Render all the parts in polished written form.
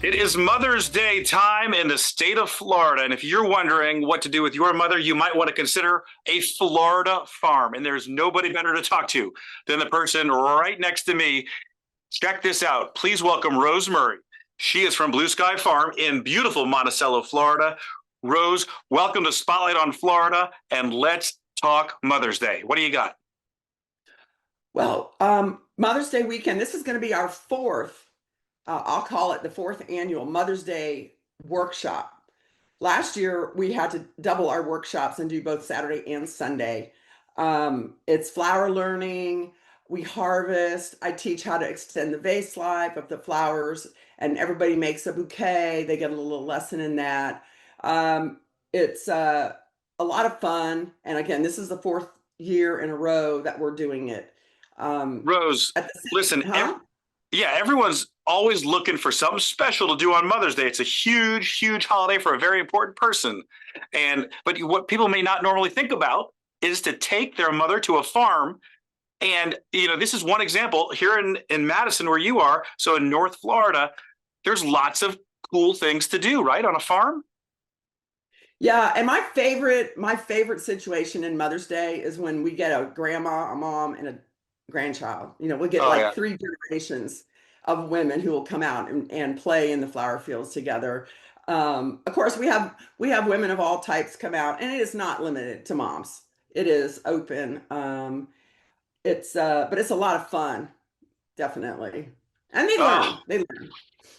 It is Mother's Day time in the state of Florida. And if you're wondering what to do with your mother, you might want to consider a Florida farm. And there's nobody better to talk to than the person right next to me. Check this out. Please welcome Rose Murray. She is from Blue Sky Farm in beautiful Monticello, Florida. Rose, welcome to Spotlight on Florida, and let's talk Mother's Day. What do you got? Well, Mother's Day weekend, this is going to be our I'll call it the fourth annual Mother's Day workshop. Last year, we had to double our workshops and do both Saturday and Sunday. It's flower learning. We harvest. I teach how to extend the vase life of the flowers, and everybody makes a bouquet. They get a little lesson in that. It's a lot of fun. And again, this is the fourth year in a row that we're doing it. Rose, listen, huh? everyone's always looking for something special to do on Mother's Day. It's a huge, huge holiday for a very important person. But what people may not normally think about is to take their mother to a farm. And, this is one example here in Madison where you are. So in North Florida, there's lots of cool things to do, right? On a farm. Yeah, and my favorite situation in Mother's Day is when we get a grandma, a mom, and a grandchild. We get Oh, like yeah. three generations of women who will come out and play in the flower fields together. Of course, we have women of all types come out, and it is not limited to moms. It is open. But it's a lot of fun, definitely, and they learn. Oh, They learn.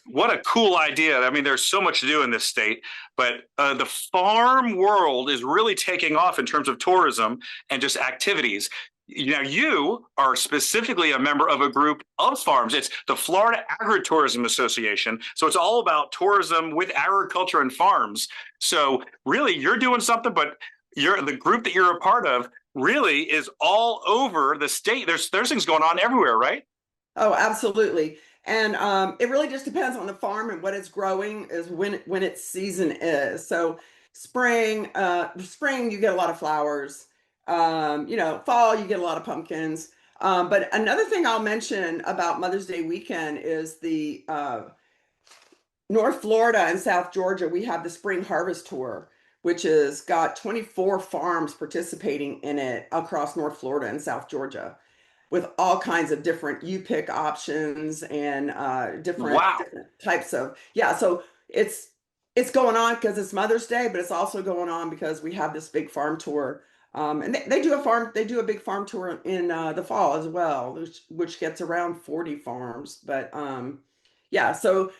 what a cool idea. I mean, there's so much to do in this state, but the farm world is really taking off in terms of tourism and just activities. Now, you are specifically a member of a group of farms. It's the Florida Agritourism Association. So it's all about tourism with agriculture and farms. So really, you're doing something, but the group that you're a part of really is all over the state. There's things going on everywhere, right? Oh, absolutely. And it really just depends on the farm and what it's growing is when its season is. So spring you get a lot of flowers. Fall you get a lot of pumpkins. But another thing I'll mention about Mother's Day weekend is the North Florida and South Georgia. We have the Spring Harvest Tour, which has got 24 farms participating in it across North Florida and South Georgia, with all kinds of different you pick options and Wow. different types of, yeah. So it's going on because it's Mother's Day, but it's also going on because we have this big farm tour. And they do a big farm tour in the fall as well, which gets around 40 farms. But yeah, so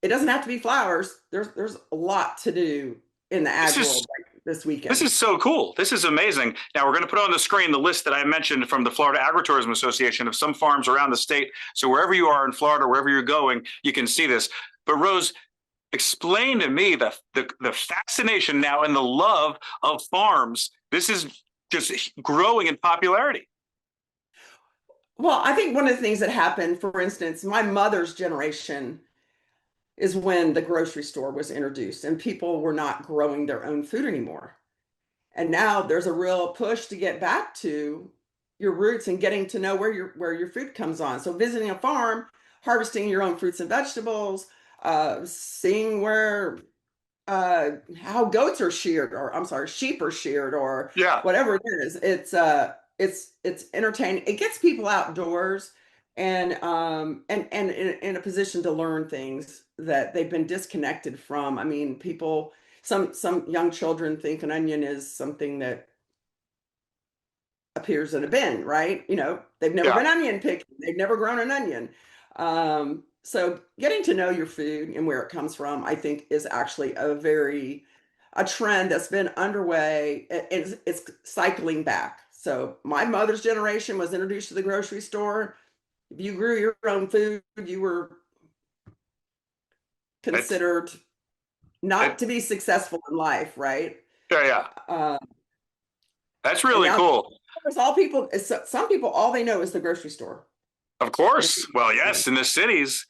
it doesn't have to be flowers. There's a lot to do in the This ag is world like this This weekend. is so cool. This is amazing. Now we're going to put on the screen the list that I mentioned from the Florida Agritourism Association of some farms around the state. So wherever you are in Florida, wherever you're going, you can see this. But Rose, explain to me the fascination now and the love of farms. This is just growing in popularity. Well, I think one of the things that happened, for instance, my mother's generation is when the grocery store was introduced and people were not growing their own food anymore. And now there's a real push to get back to your roots and getting to know where your food comes on. So visiting a farm, harvesting your own fruits and vegetables, seeing where how goats are sheared, or I'm sorry, sheep are sheared, or Yeah. whatever it is. It's entertaining. It gets people outdoors and in a position to learn things that they've been disconnected from. I mean, some young children think an onion is something that appears in a bin, right? They've never Yeah. been onion picking, they've never grown an onion. So getting to know your food and where it comes from, I think, is actually a trend that's been underway. It's cycling back. So my mother's generation was introduced to the grocery store. If you grew your own food, you were It's considered not it, to be successful in life, right? yeah, yeah. Uh, That's and really now cool. some people, all they know is the grocery store. Of And course. Well, yes, in the cities.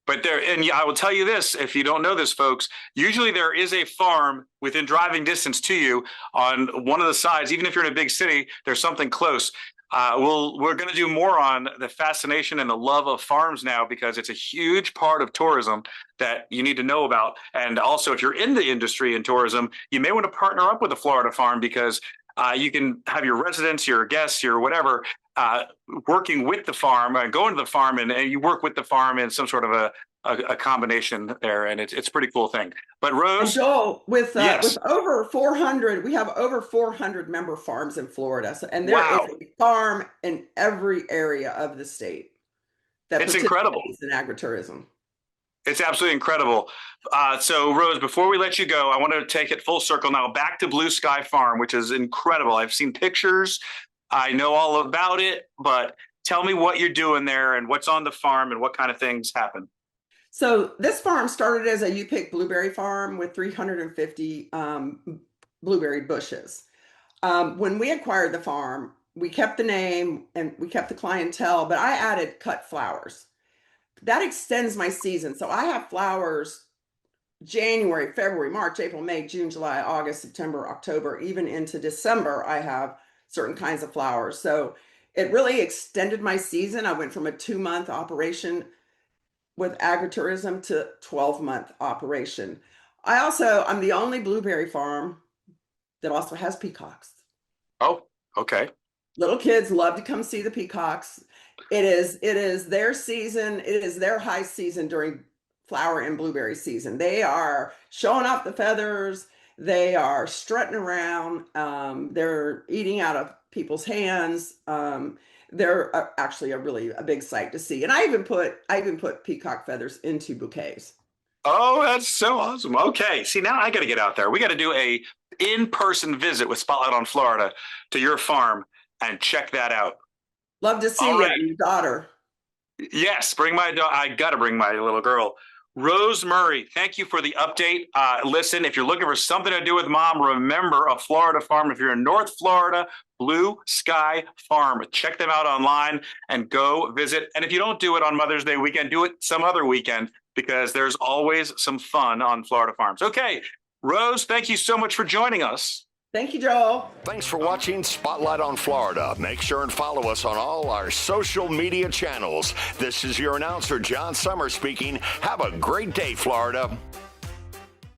But there, and yeah, I will tell you this, if you don't know this, folks, usually there is a farm within driving distance to you on one of the sides. Even if you're in a big city, there's something close. we're going to do more on the fascination and the love of farms now, because it's a huge part of tourism that you need to know about. And also, if you're in the industry in tourism, you may want to partner up with a Florida farm, because you can have your residents, your guests, your whatever, working with the farm, going to the farm, and you work with the farm in some sort of a combination there, and it's a pretty cool thing. But And Rose, Joel, yes, with over 400, we have over 400 member farms in Florida. So, and there is wow, a farm in every area of the state that it's incredible. participates in agritourism. It's absolutely incredible. So, Rose, before we let you go, I want to take it full circle now back to Blue Sky Farm, which is incredible. I've seen pictures, I know all about it, but tell me what you're doing there and what's on the farm and what kind of things happen. So this farm started as a U-pick blueberry farm with 350 blueberry bushes. When we acquired the farm, we kept the name and we kept the clientele, but I added cut flowers. That extends my season. So I have flowers January, February, March, April, May, June, July, August, September, October, even into December, I have certain kinds of flowers. So it really extended my season. I went from a 2-month operation with agritourism to 12-month operation. I'm the only blueberry farm that also has peacocks. Oh, okay. Little kids love to come see the peacocks. It is their season. It is their high season during flower and blueberry season. They are showing off the feathers. They are strutting around. They're eating out of people's hands. They're actually a big sight to see. And I even put peacock feathers into bouquets. Oh, that's so awesome. Okay. See, now I got to get out there. We got to do a in-person visit with Spotlight on Florida to your farm and check that out. Love to see All you right. and your daughter. Yes, bring my daughter. I got to bring my little girl. Rose Murray, thank you for the update. Listen, if you're looking for something to do with mom, remember a Florida farm. If you're in North Florida, Blue Sky Farm. Check them out online and go visit. And if you don't do it on Mother's Day weekend, do it some other weekend, because there's always some fun on Florida farms. Okay, Rose, thank you so much for joining us. Thank you, Joel. Thanks for watching Spotlight on Florida. Make sure and follow us on all our social media channels. This is your announcer, John Summer, speaking. Have a great day, Florida.